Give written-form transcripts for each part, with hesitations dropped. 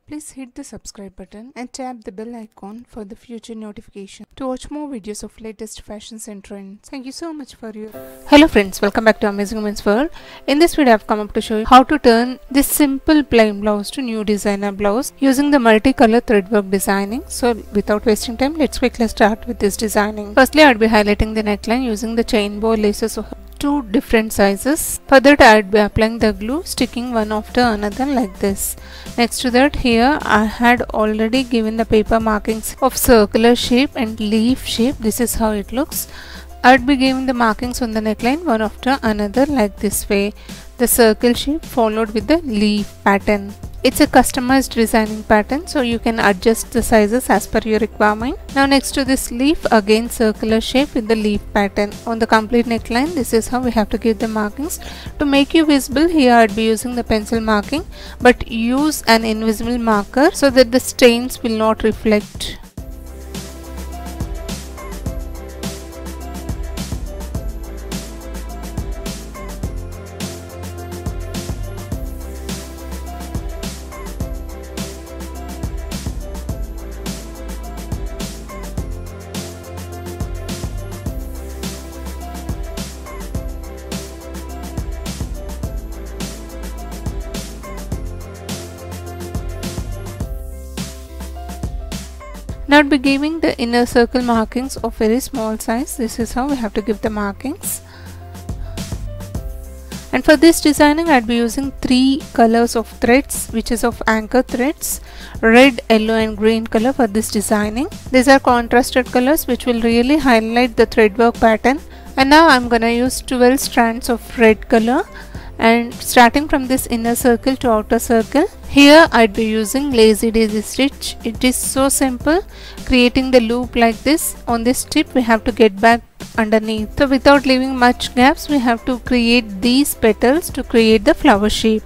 Please hit the subscribe button and tap the bell icon for the future notification to watch more videos of latest fashions and trends. Thank you so much for your... Hello friends, welcome back to Amazing Women's World. In this video I have come up to show you how to turn this simple plain blouse to new designer blouse using the multicolor threadwork designing. So without wasting time, let's quickly start with this designing. Firstly, I would be highlighting the neckline using the chain bow laces of two different sizes. For that I would be applying the glue, sticking one after another like this. Next to that, here I had already given the paper markings of circular shape and leaf shape. This is how it looks. I would be giving the markings on the neckline one after another like this way. The circle shape followed with the leaf pattern. It's a customized designing pattern, so you can adjust the sizes as per your requirement. Now next to this leaf, again circular shape with the leaf pattern. On the complete neckline, this is how we have to give the markings. To make you visible, here I'd be using the pencil marking, but use an invisible marker so that the stains will not reflect. Now I'd be giving the inner circle markings of very small size. This is how we have to give the markings. And for this designing, I'd be using three colors of threads, which is of anchor threads, red, yellow and green color for this designing. These are contrasted colors which will really highlight the threadwork pattern. And now I'm gonna use 12 strands of red color, and starting from this inner circle to outer circle, here I'd be using lazy daisy stitch. It is so simple, creating the loop like this. On this tip we have to get back underneath. So without leaving much gaps, we have to create these petals to create the flower shape.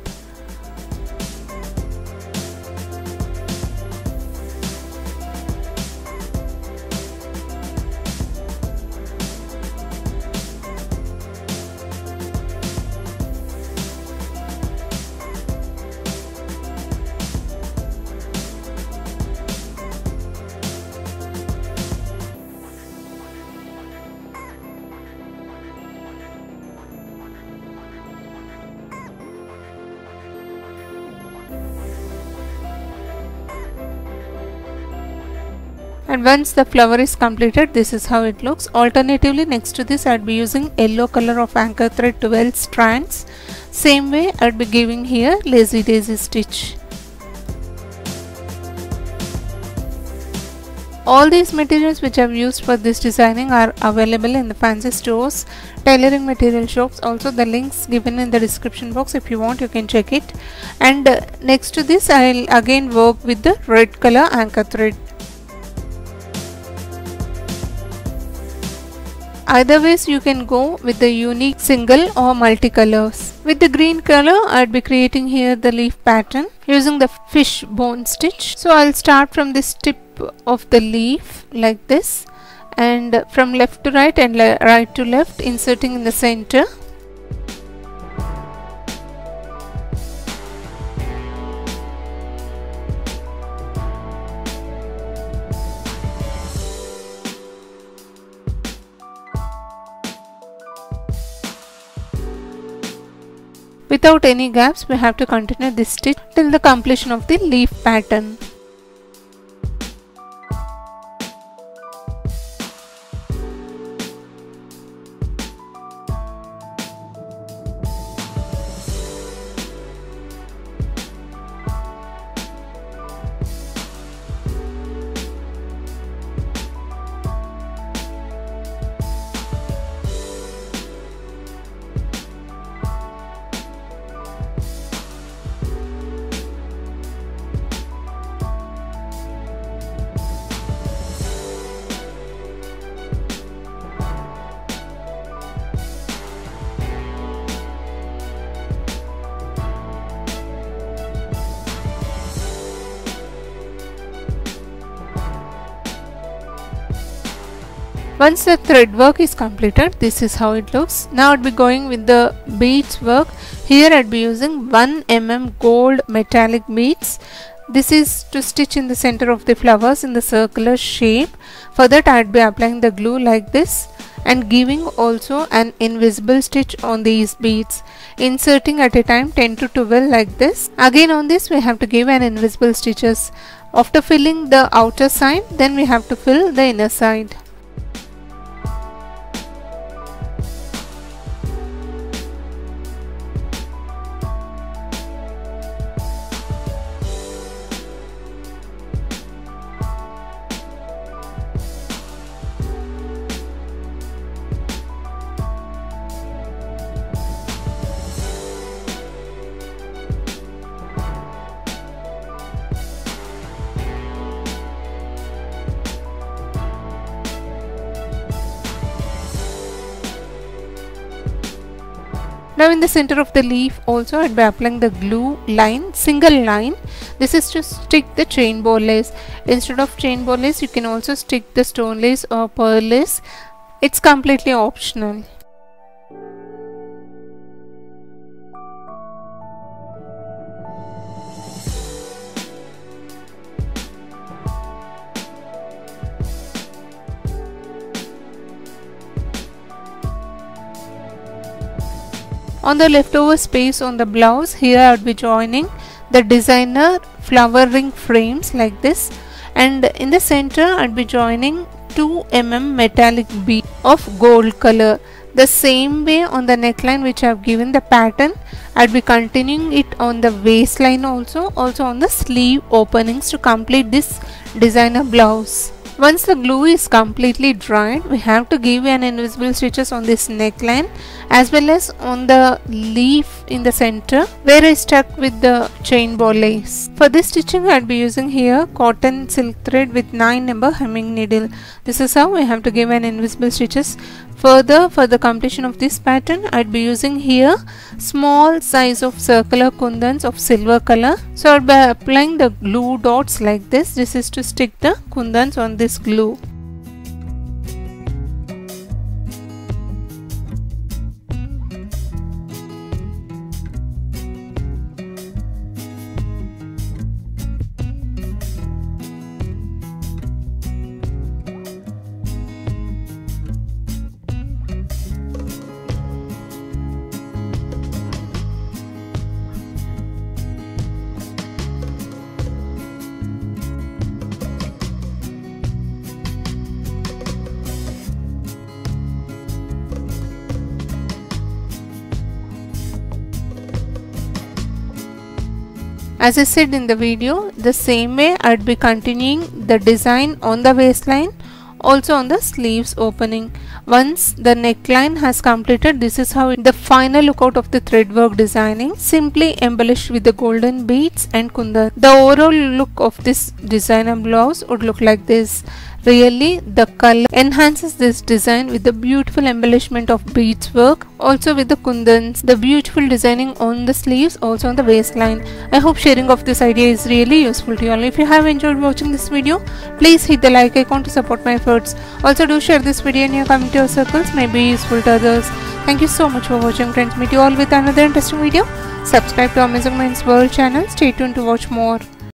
And once the flower is completed, this is how it looks. Alternatively, next to this I'd be using yellow color of anchor thread 12 strands. Same way I'd be giving here lazy daisy stitch. All these materials which I've used for this designing are available in the fancy stores, tailoring material shops. Also the links given in the description box. If you want, you can check it. And next to this I'll again work with the red color anchor thread. Either ways you can go with the unique single or multicolors. With the green color, I'd be creating here the leaf pattern using the fish bone stitch. So I'll start from this tip of the leaf like this, and from left to right and right to left, inserting in the center. Without any gaps, we have to continue this stitch till the completion of the leaf pattern. Once the thread work is completed, this is how it looks. Now I'd be going with the beads work. Here I'd be using 1 mm gold metallic beads. This is to stitch in the center of the flowers in the circular shape. For that I would be applying the glue like this and giving also an invisible stitch on these beads, inserting at a time 10 to 12 like this. Again on this we have to give an invisible stitches. After filling the outer side, then we have to fill the inner side. Now in the center of the leaf also I would be applying the glue line, single line. This is to stick the chain bow lace. Instead of chain bow lace you can also stick the stone lace or pearl lace. It's completely optional. On the leftover space on the blouse, here I would be joining the designer flowering frames like this, and in the center I would be joining 2 mm metallic bead of gold color. The same way on the neckline which I have given the pattern, I would be continuing it on the waistline also on the sleeve openings to complete this designer blouse. Once the glue is completely dried, we have to give an invisible stitches on this neckline as well as on the leaf in the center where I stuck with the chain bow lace. For this stitching I would be using here cotton silk thread with 9 number hemming needle. This is how we have to give an invisible stitches. Further, for the completion of this pattern I would be using here small size of circular kundans of silver color. So I would be applying the glue dots like this. This is to stick the kundans on this glue. As I said in the video, the same way I would be continuing the design on the waistline, also on the sleeves opening. Once the neckline has completed, this is how the final look out of the thread work designing, simply embellished with the golden beads and kundan. The overall look of this designer blouse would look like this. Really, the color enhances this design with the beautiful embellishment of beads work, also with the kundans, the beautiful designing on the sleeves, also on the waistline. I hope sharing of this idea is really useful to you all. If you have enjoyed watching this video, please hit the like icon to support my efforts. Also do share this video in your community or circles, may be useful to others. Thank you so much for watching friends. Meet you all with another interesting video. Subscribe to Amazing Minds World channel. Stay tuned to watch more.